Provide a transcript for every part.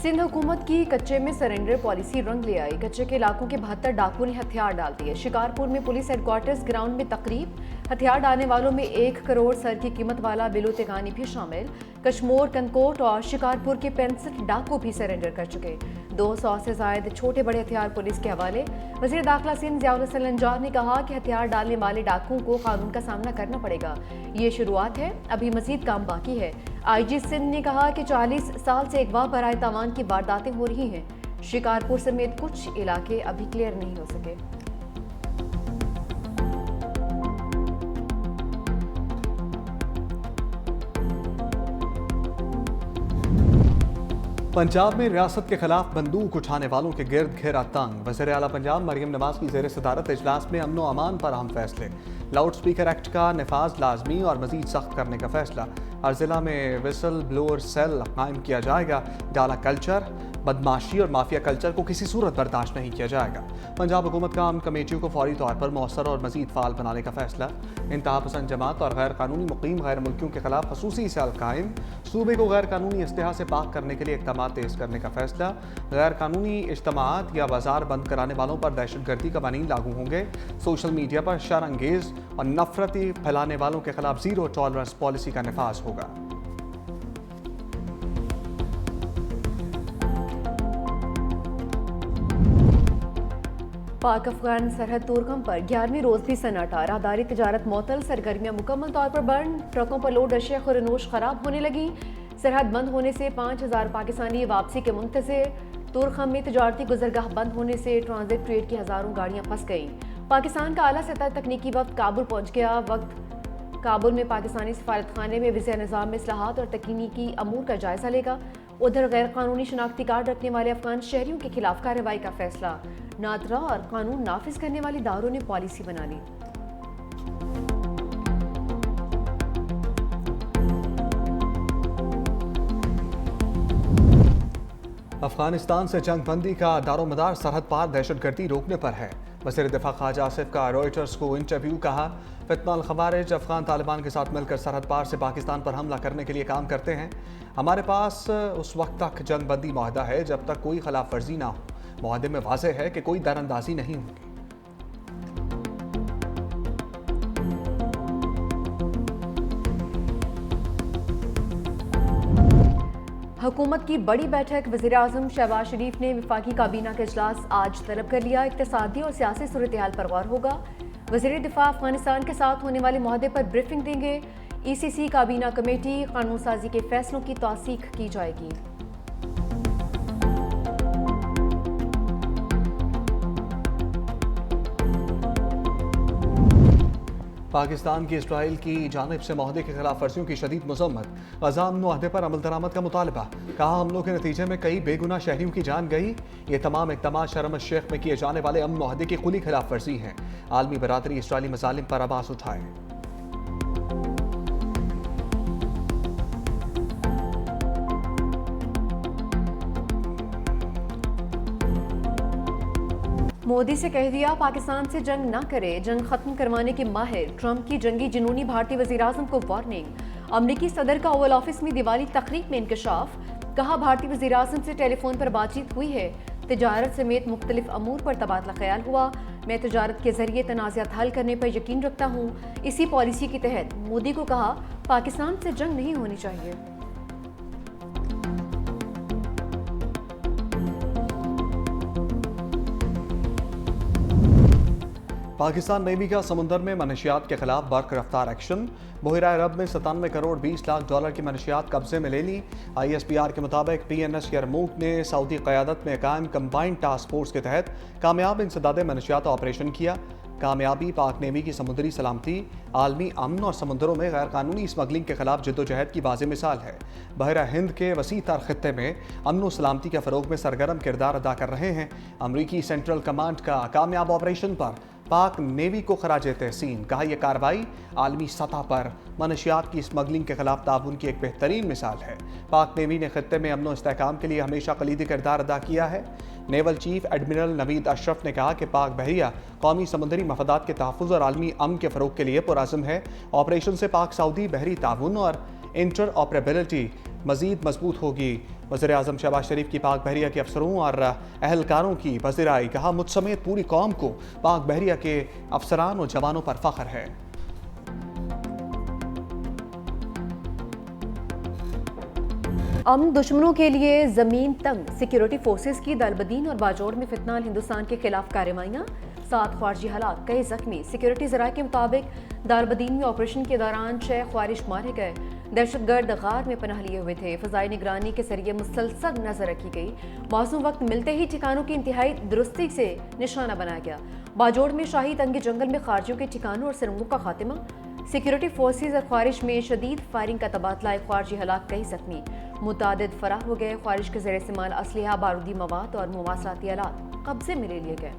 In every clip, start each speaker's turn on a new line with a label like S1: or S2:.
S1: सिंध हुकूमत की कच्चे में सरेंडर पॉलिसी रंग ले आई। कच्चे के इलाकों के 72 डाकुओं ने हथियार डाल दिए। शिकारपुर में पुलिस हेडक्वार्टर्स ग्राउंड में तकरीब। हथियार डालने वालों में 1 करोड़ सर की कीमत वाला बिलो तेगानी भी शामिल। कश्मोर, कनकोट और शिकारपुर के 65 डाकू भी सरेंडर कर चुके। 200 से ज्यादा छोटे बड़े हथियार पुलिस के हवाले। वज़ीर दाखिला सिंध ज़ियाउल हसन लंजार ने कहा कि हथियार डालने वाले डाकुओं को कानून का सामना करना पड़ेगा। ये शुरुआत है, अभी मजीद काम बाकी है। IG सिंध ने कहा कि 40 साल से अगवा बराए तावान की वारदातें हो रही हैं। शिकारपुर समेत कुछ इलाके अभी क्लियर नहीं हो सके।
S2: पंजाब में रियासत के खिलाफ बंदूक उठाने वालों के गिर्द घेरा तंग। वज़ीर आला पंजाब मरियम नवाज की ज़ेर सदारत इजलास में अमन व अमान पर अहम फैसले। लाउड स्पीकर एक्ट का नफाज लाजमी और मजीद सख्त करने का फैसला। हर जिला में विसल ब्लोअर सेल कायम किया जाएगा। डाला कल्चर, बदमाशी और माफिया कल्चर को किसी सूरत बर्दाश्त नहीं किया जाएगा। पंजाब हुकूमत का अमन कमेटियों को फौरी तौर पर मौसर और मजीद फाल बनाने का फैसला। इंतहा पसंद जमात और गैर कानूनी मुकीम गैर मुल्कियों के खिलाफ खसूसी सेल कायम। सूबे को गैर कानूनी इस्तेहा से पाक करने के लिए इक़दाम तेज करने का फैसला। गैर कानूनी इज्तिमात या बाजार बंद कराने वालों पर दहशतगर्दी कवानीन लागू होंगे। सोशल मीडिया पर शरअंगेज और नफरती फैलाने वालों के खिलाफ जीरो टॉलरेंस पॉलिसी का नफाज होगा।
S1: पाक अफगान सरहद तोरखम पर 11वीं रोज भी सन्नाटा। राहदारी तजारत मअतल, सरगर्मियां मुकम्मल तौर पर बंद। ट्रकों पर लोड अशिया खुरनोश खराब होने लगी। सरहद बंद होने से 5000 पाकिस्तानी वापसी के मुंतज़िर। तोरखम में तजारती गुजरगाह बंद होने से ट्रांजिट ट्रेड की हज़ारों गाड़ियां फंस गईं। पाकिस्तान का आला सतह तकनीकी वक्त काबुल पहुंच गया। वक्त काबुल में पाकिस्तानी सफारत खाने में विज़ा निज़ाम में इस्लाहात और तकनीकी अमूर का जायजा लेगा। उधर गैर कानूनी शनाख्ती कार्ड रखने वाले अफगान शहरियों के खिलाफ कार्रवाई का फैसला। नादरा और कानून नाफिज करने वाले इदारों ने पॉलिसी बना ली।
S2: अफगानिस्तान से जंग बंदी का दारोमदार सरहद पार दहशतगर्दी रोकने पर है। वज़ीर दिफा ख्वाजा आसिफ का रॉयटर्स को इंटरव्यू। कहा, फितना अल खवारिज अफगान तालिबान के साथ मिलकर सरहद पार से पाकिस्तान पर हमला करने के लिए काम करते हैं। हमारे पास उस वक्त तक जंग बंदी मुआहदा है जब तक कोई खिलाफ वर्जी ना हो। मुआहदे में वाज़ेह है कि कोई दरअंदाजी नहीं होगी।
S1: हुकूमत की बड़ी बैठक। वज़ीर आज़म शहबाज शरीफ ने वफाकी काबीना का इजलास आज तलब कर लिया। इक़्तिसादी और सियासी सूरत-ए-हाल पर गौर होगा। वज़ीर दिफा अफगानिस्तान के साथ होने वाले मुआहदे पर ब्रीफिंग देंगे। ECC काबीना कमेटी कानून साजी के फैसलों की तौसीक की जाएगी।
S2: पाकिस्तान की इसराइल की जानिब से मुआहदे की खिलाफ वर्जियों की शदीद मज़म्मत। गज़ा अमन मुआहदे पर अमल दरामद का मुतालबा। कहा, हमलों के नतीजे में कई बेगुनाह शहरियों की जान गई। ये तमाम इक़दाम शर्म शेख में किए जाने वाले अमन मुआहदे की खुली खिलाफ वर्जी हैं। आलमी बरादरी इसराइली मज़ालिम पर आवाज़ उठाए।
S1: मोदी से कह दिया, पाकिस्तान से जंग ना करे। जंग खत्म करवाने के माहिर। ट्रंप की जंगी जुनूनी भारतीय वज़ीर आज़म को वार्निंग। अमरीकी सदर का ओवल ऑफिस में दिवाली तकरीब में इंकशाफ। कहा, भारतीय वज़ीर आज़म से टेलीफोन पर बातचीत हुई है। तिजारत समेत मुख्तलिफ अमूर पर तबादला ख्याल हुआ। मैं तिजारत के जरिए तनाज़ात हल करने पर यकीन रखता हूँ। इसी पॉलिसी के तहत मोदी को कहा, पाकिस्तान से जंग नहीं होनी चाहिए।
S2: पाकिस्तान नेवी का समुंदर में मनशियात के खिलाफ बर्क रफ्तार एक्शन। बहरा अरब में 97 करोड़ 20 लाख डॉलर की मनशियात कब्जे में ले ली। ISPR के मुताबिक PNS यरमूक ने सऊदी क़यादत में कायम कंबाइंड टास्क फोर्स के तहत कामयाब इंसदाद मनशियात ऑपरेशन किया। कामयाबी पाक नेवी की समुद्री सलामती, आलमी अमन और समुद्रों में गैर कानूनी स्मगलिंग के खिलाफ जद्दोजहद की वाज़ेह मिसाल है। बहरा हिंद के वसी तर खित्ते में अमन व सलामती के फ़रोग में सरगर्म किरदार अदा कर रहे हैं। अमरीकी सेंट्रल कमांड का कामयाब ऑपरेशन पर पाक नेवी को खराज तहसीन। कहा, यह कार्रवाई आलमी सतह पर मनशियात की स्मगलिंग के खिलाफ ताउन की एक बेहतरीन मिसाल है। पाक नेवी ने खित्ते में अमन व इस्तेहकाम के लिए हमेशा कलीदी किरदार अदा किया है। Naval chief admiral Naveed Ashraf ने कहा कि पाक बहरिया कौमी समुद्री मफादात के तहफ़्फ़ुज़ और आलमी अमन के फ़रोग के लिए पुरअज़्म है। ऑपरेशन से पाक सऊदी बहरी ताउन और इंटर ऑपरेबिलिटी मज़ीद मजबूत होगी। वज़ीर-ए-आज़म शहबाज शरीफ की पाक बहरिया के अफसरों और अहलकारों की पज़िराई, कहा मुझ समेत पूरी कौम को पाक बहरिया के अफसरान और जवानों पर फख्र है।
S1: अमन दुश्मनों के लिए जमीन तंग, सिक्योरिटी फोर्सेस की दलबदीन और बाजोड़ में फितनाल हिंदुस्तान के खिलाफ कार्रवाइयां, 7 ख्वारजी हालात, कई जख्मी। सिक्योरिटी जराये के मुताबिक दालबदीन में ऑपरेशन के दौरान 6 ख्वारिश मारे गए। दहशतगर्द गार में पनाह लिए हुए थे। फ़ज़ाई निगरानी के जरिए मुसलसल नजर रखी गई। मौसम वक्त मिलते ही ठिकानों की इंतहाई दुरुस्ती से निशाना बनाया गया। बाजोड़ में शाही तंगी जंगल में खारजियों के ठिकानों और सुरंगों का खात्मा। सिक्योरिटी फोर्सेज और ख्वारिश में शदीद फायरिंग का तबादला, 1 ख्वारजी हलाक, कई जख्मी। मुतादिद फरार हो गए। ख्वारिश के ज़ेर इस्तेमाल असलहा, बारूदी मवाद और मुवासलाती आलात कब्जे में ले लिए गए।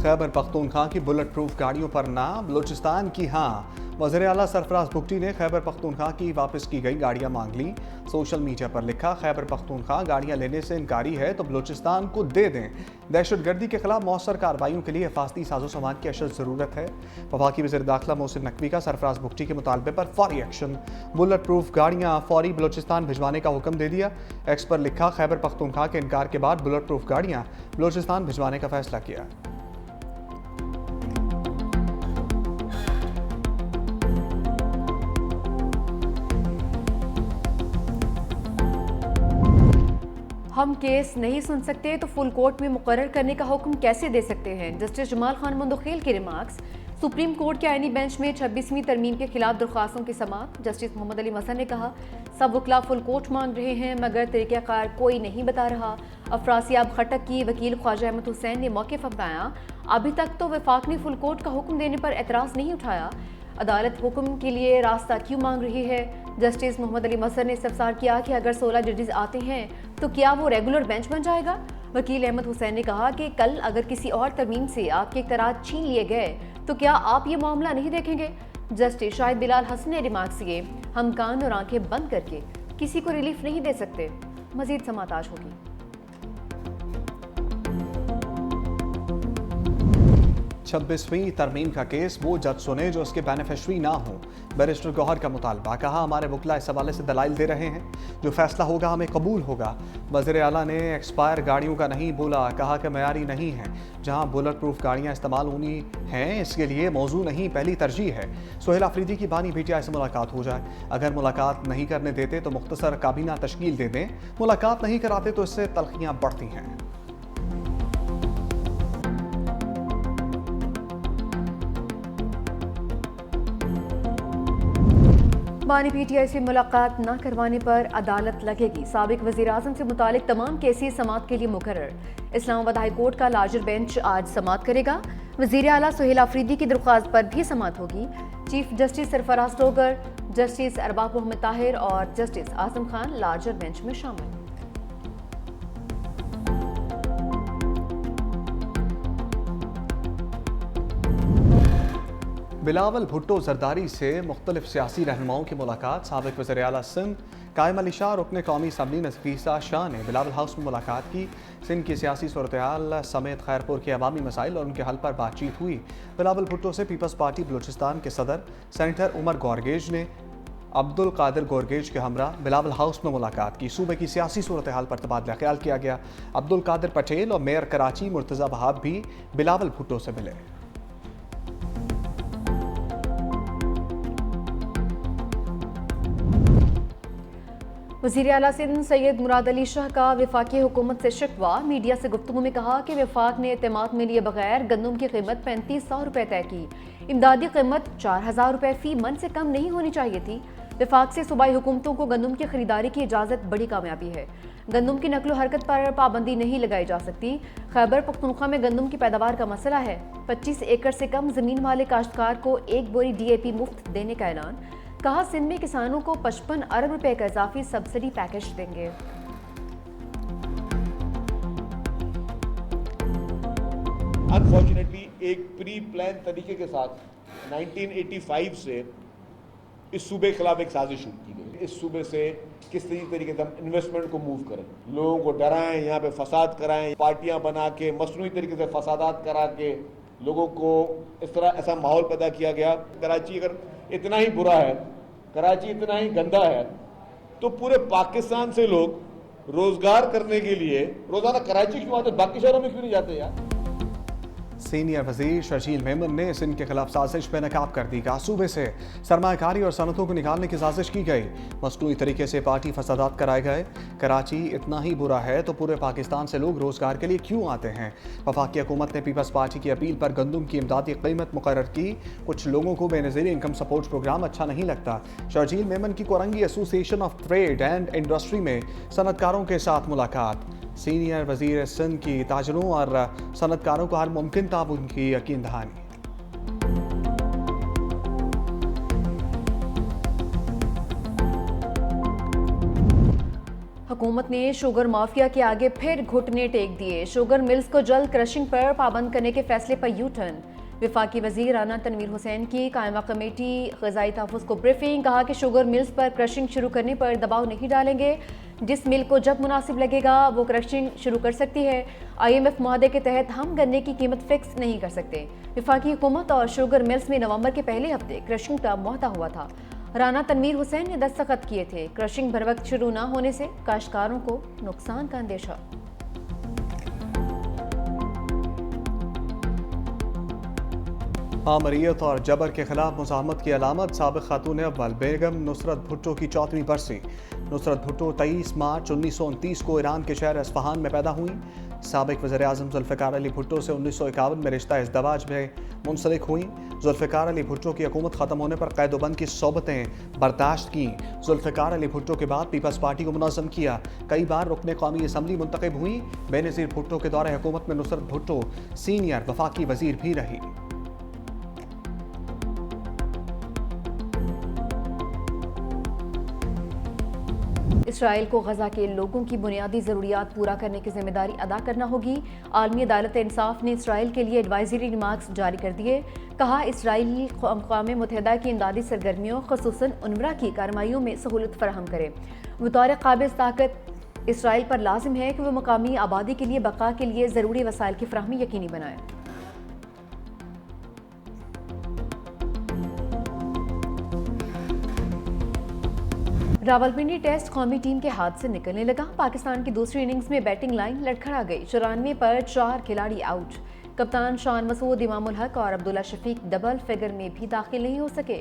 S2: खैबर पख्तूनख्वा की बुलेट प्रूफ गाड़ियों पर नाम, बलूचिस्तान की हाँ। वज़ीर आला सरफराज भुगटी ने खैबर पख्तूनख्वा की वापस की गई गाड़ियाँ मांग ली। सोशल मीडिया पर लिखा, खैबर पख्तूनख्वा गाड़ियाँ लेने से इनकारी है तो बलूचिस्तान को दे दें। दहशतगर्दी के खिलाफ मौसर कार्रवाइयों के लिए हिफाजती साजो सामान की अशद ज़रूरत है। वफाकी वज़ीर दाखिला मोहसिन नकवी का सरफराज भुगटी के मुतालबे पर फौरी एक्शन, बुलेट प्रूफ गाड़ियाँ फौरी बलूचिस्तान भिजवाने का हुक्म दे दिया। एक्स पर लिखा, खैबर पख्तूनख्वा के इनकार के बाद बुलेट प्रूफ गाड़ियाँ बलूचिस्तान भिजवाने का फैसला किया।
S1: हम केस नहीं सुन सकते तो फुल कोर्ट में मुकर्रर करने का हुक्म कैसे दे सकते हैं? जस्टिस जमाल खान मंदोखेल के रिमार्क्स। सुप्रीम कोर्ट के आईनी बेंच में 26वीं तरमीम के खिलाफ दरख्वास्तों की समाअत। जस्टिस मोहम्मद अली मसन ने कहा, सब वकला फुल कोर्ट मांग रहे हैं मगर तरीक़ाकार कोई नहीं बता रहा। अफरासियाब खटक की वकील ख्वाजा अहमद हुसैन ने मौक़िफ़ अपनाया, अभी तक तो वफाक ने फुल कोर्ट का हुक्म देने पर एतराज़ नहीं उठाया। अदालत हुक्म के लिए रास्ता क्यों मांग रही है? जस्टिस मोहम्मद अली मसन ने इस्तफसार किया कि अगर 16 जजेस आते हैं तो क्या वो रेगुलर बेंच बन जाएगा? वकील अहमद हुसैन ने कहा कि कल अगर किसी और तरमीम से आपके इख्तियारात छीन लिए गए तो क्या आप ये मामला नहीं देखेंगे? जस्टिस शाहिद बिलाल हसन ने रिमार्क्स किए, हम कान और आंखें बंद करके किसी को रिलीफ नहीं दे सकते। मजीद समाअत आज होगी।
S2: 26वीं तरमीम का केस वो जज सुने जो उसके बेनिफिशरी ना हो। बैरिस्टर गौहर का मुतालबा, कहा हमारे वकला इस हवाले से दलाइल दे रहे हैं, जो फैसला होगा हमें कबूल होगा। वज़ीर आला ने एक्सपायर गाड़ियों का नहीं बोला, कहा कि मयारी नहीं है। जहां बुलेट प्रूफ गाड़ियां इस्तेमाल होनी हैं इसके लिए मौजू नहीं, पहली तरजीह है। सोहेल अफरीदी की बानी PTI से मुलाकात हो जाए। अगर मुलाकात नहीं करने देते तो मुख्तसर काबीना तश्कील दे दें। मुलाकात नहीं कराते तो इससे तलखियाँ बढ़ती हैं।
S1: बानी PTI से मुलाकात न करवाने पर अदालत लगेगी। साबिक वज़ीर आज़म से मुतालिक तमाम केसेस समाअत के लिए मुकर्रर। इस्लामाबाद हाई कोर्ट का लार्जर बेंच आज समाअत करेगा। वज़ीर आला सोहेल अफरीदी की दरख्वास्त पर भी समाअत होगी। Chief justice Sarfaraz Togar, justice Arbab Mohammad Tahir और justice Azam Khan larger bench में शामिल।
S2: बिलावल भुट्टो जरदारी से मुख्तलिफ सियासी रहनुमाओं की मुलाकात। साबिक वज़ीर आला सिंध कायम अली शाह रुकन कौमी असम्बली नफीसा शाह ने बिलावल हाउस में मुलाकात की। सिंध की सियासी सूरत-ए-हाल समेत खैरपुर के अवामी मसाइल और उनके हल पर बातचीत हुई। बिलावल भुट्टो से पीपल्स पार्टी बलूचिस्तान के सदर सेनेटर उमर गौरगेज ने अब्दुल कादिर गौरगेज के हमरा बिलावल हाउस में मुलाकात की। सूबे की सियासी सूरत-ए-हाल पर तबादला ख्याल किया गया। अब्दुल कादिर पटेल और मेयर कराची मुर्तज़ा बहाब भी बिलावल भुट्टो से मिले।
S1: वज़ीर आला सिंध सैयद मुराद अली शाह का वफाकी हुकूमत से शिकवा। मीडिया से गुफ्तगू में कहा कि वफाक ने एतमाद में लिए बगैर गंदम की कीमत 3500 रुपये तय की। इमदादी कीमत 4000 रुपये फी मन से कम नहीं होनी चाहिए थी। वफाक से सूबाई हुकूमतों को गंदम की खरीदारी की इजाज़त बड़ी कामयाबी है। गंदम की नकलो हरकत पर पाबंदी नहीं लगाई जा सकती। खैबर पख्तूनख्वा में गंदम की पैदावार का मसला है। 25 एकड़ से कम जमीन वाले काश्तकार को 1 बोरी DAP मुफ्त देने का ऐलान। कहा, सिंध में किसानों को 55 अरब रुपए का इजाफी सब्सिडी पैकेज देंगे।
S3: अनफॉर्चुनेटली एक प्री प्लान तरीके के साथ 1985 से इस सूबे के खिलाफ एक साजिश शुरू की गई। इस सूबे से किस तरीके से हम इन्वेस्टमेंट को मूव करें, लोगों को डराएं, यहाँ पे फसाद कराएं, पार्टियां बना के मसनूई तरीके से फसादात करा के लोगों को इस तरह ऐसा माहौल पैदा किया गया। कराची अगर इतना ही बुरा है, कराची इतना ही गंदा है, तो पूरे पाकिस्तान से लोग रोजगार करने के लिए रोजाना कराची क्यों आते, बाकी शहरों में क्यों नहीं जाते यार?
S2: सीनियर वजीर शर्जील मेमन ने सिंध के खिलाफ साजिश बेनकाब कर दी। कहा सूबे से सरमाकारी और सनतों को निकालने की साजिश की गई, मसनूई तरीके से पार्टी फसादात कराए गए। कराची इतना ही बुरा है तो पूरे पाकिस्तान से लोग रोजगार के लिए क्यों आते हैं? वफाकी हुकूमत ने पीपल्स पार्टी की अपील पर गंदम की इमदादी कीमत मुकर्रर की। कुछ लोगों को बेनज़ीर इनकम सपोर्ट प्रोग्राम अच्छा नहीं लगता। शर्जील मेमन की Korangi association of trade and industry में सनतकारों के साथ मुलाकात। सीनियर वजीर सिंध की ताजरों और सनतकारों को हर मुमकिन ताउन की यकीन दहानी।
S1: हुकूमत ने शुगर माफिया के आगे फिर घुटने टेक दिए। शुगर मिल्स को जल्द क्रशिंग पर पाबंद करने के फैसले पर यू टर्न। विफाकी वजीर राना तनवीर हुसैन की कायमा कमेटी ग़िज़ाई तहफ़्फ़ुज़ को ब्रीफिंग। कहा कि शुगर मिल्स पर क्रशिंग शुरू करने पर दबाव नहीं डालेंगे, जिस मिल को जब मुनासिब लगेगा वो क्रशिंग शुरू कर सकती है। IMF मुआहदे के तहत हम गन्ने की कीमत फिक्स नहीं कर सकते। विफाकी हुकूमत और शुगर मिल्स में नवंबर के पहले हफ्ते क्रशिंग का मुआहदा हुआ था। राना तनवीर हुसैन ने दस्तखत किए थे। क्रशिंग बर वक्त शुरू न होने से काश्तकारों को नुकसान का अंदेशा।
S2: आमरीत और जबर के खिलाफ मुज़ाहमत की अलामत। साबिक़ खातून अव्वल बेगम नुसरत भुट्टो की 4वीं बरसी। नुसरत भुट्टो 23 मार्च 1929 को ईरान के शहर अस्फहान में पैदा हुई। साबिक़ वज़ीर आज़म ज़ुल्फ़िकार अली भुट्टो से 1951 में रिश्ता इज़्दवाज में मुंसलिक हुई। ज़ुल्फ़िकार अली भुट्टो की हुकूमत ख़त्म होने पर क़ैद-ओ-बंद की सोबतें बर्दाश्त की। ज़ुल्फ़िकार अली भुट्टो के बाद पीपल्स पार्टी को मुनज़्ज़म किया। कई बार रुकने कौमी असम्बली मुंतखब हुई। बेनज़ीर भुट्टो के दौरे हुकूमत में नुसरत भुट्टो सीनियर वफाकी वज़ीर भी रही।
S1: इसराइल को गजा के लोगों की बुनियादी ज़रूरियात पूरा करने की जिम्मेदारी अदा करना होगी। आलमी अदालत इंसाफ ने इसराइल के लिए एडवाइजरी रिमार्क्स जारी कर दिए। कहा इसराइल अक़वाम मुत्तहिदा की इमदादी सरगर्मियों ख़ुसूसन उनवरा की कार्रवाइयों में सहूलत फराहम करे। बतौर काबिज़ ताकत इसराइल पर लाजिम है कि वह मकामी आबादी के लिए बका के लिए ज़रूरी वसाइल की फराहमी यकीनी बनाए। रावलपिंडी टेस्ट कौमी टीम के हाथ से निकलने लगा। पाकिस्तान की दूसरी इनिंग्स में बैटिंग लाइन लड़खड़ा गई। 94 पर 4 खिलाड़ी आउट। कप्तान शान मसूद, इमाम उल हक और अब्दुल्ला शफीक डबल फिगर में भी दाखिल नहीं हो सके।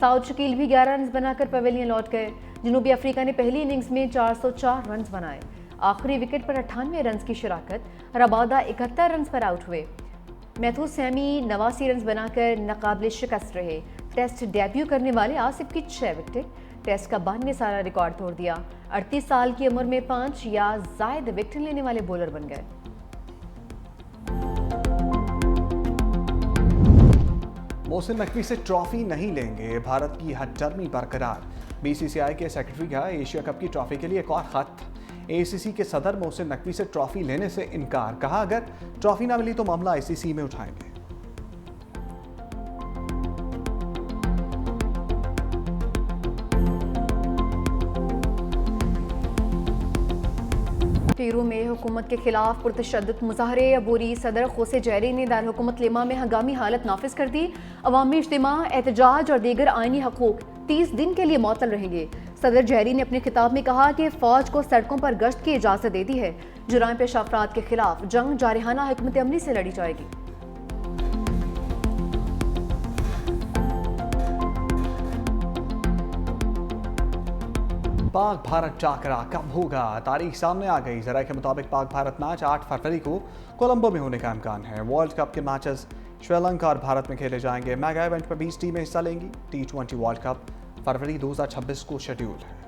S1: साउद शकील भी 11 रन बनाकर पवेलियन लौट गए। जनूबी अफ्रीका ने पहली इनिंग्स में 404 रन बनाए। आखिरी विकेट पर 98 रन की शिराकत। रबादा 71 रन पर आउट हुए। मैथ्यू सैमी 89 रन बनाकर नाकाबिल शिकस्त रहे। टेस्ट डेब्यू करने वाले आसिफ की 6 विकेट टेस्ट का 92 साल रिकॉर्ड तोड़ दिया। 38 साल की उम्र में 5 या ज़ायद विकेट लेने वाले बॉलर बन गए।
S2: मोहसिन नकवी से ट्रॉफी नहीं लेंगे, भारत की हथचर्मी बरकरार। BCCI के सेक्रेटरी का एशिया कप की ट्रॉफी के लिए एक और खत। ACC के सदर मोहसिन नकवी से ट्रॉफी लेने से इनकार। कहा अगर ट्रॉफी ना मिली तो मामला ICC में उठाएंगे।
S1: पेरू में हुकूमत के खिलाफ पुरतशद्दुद मुजाहरे। अबूरी सदर खोसे जहरी ने दारुल लिमा में हंगामी हालत नाफिज कर दी। अवामी इज्तिमा, एहतजाज और दीगर आइनी हकूक 30 दिन के लिए मअतल रहेंगे। सदर जहरी ने अपने खिताब में कहा कि फ़ौज को सड़कों पर गश्त की इजाज़त दे दी है। जुराइम पेशा अफराद के खिलाफ जंग जारहाना हिकमत अमली से लड़ी जाएगी।
S2: पाक भारत टाकरा कब होगा? तारीख सामने आ गई। जरा के मुताबिक पाक भारत मैच 8 फरवरी को कोलंबो में होने का इम्कान है। वर्ल्ड कप के मैचेस श्रीलंका और भारत में खेले जाएंगे। मेगा इवेंट पर 20 टीमें हिस्सा लेंगी। T20 वर्ल्ड कप फरवरी 2026 को शेड्यूल है।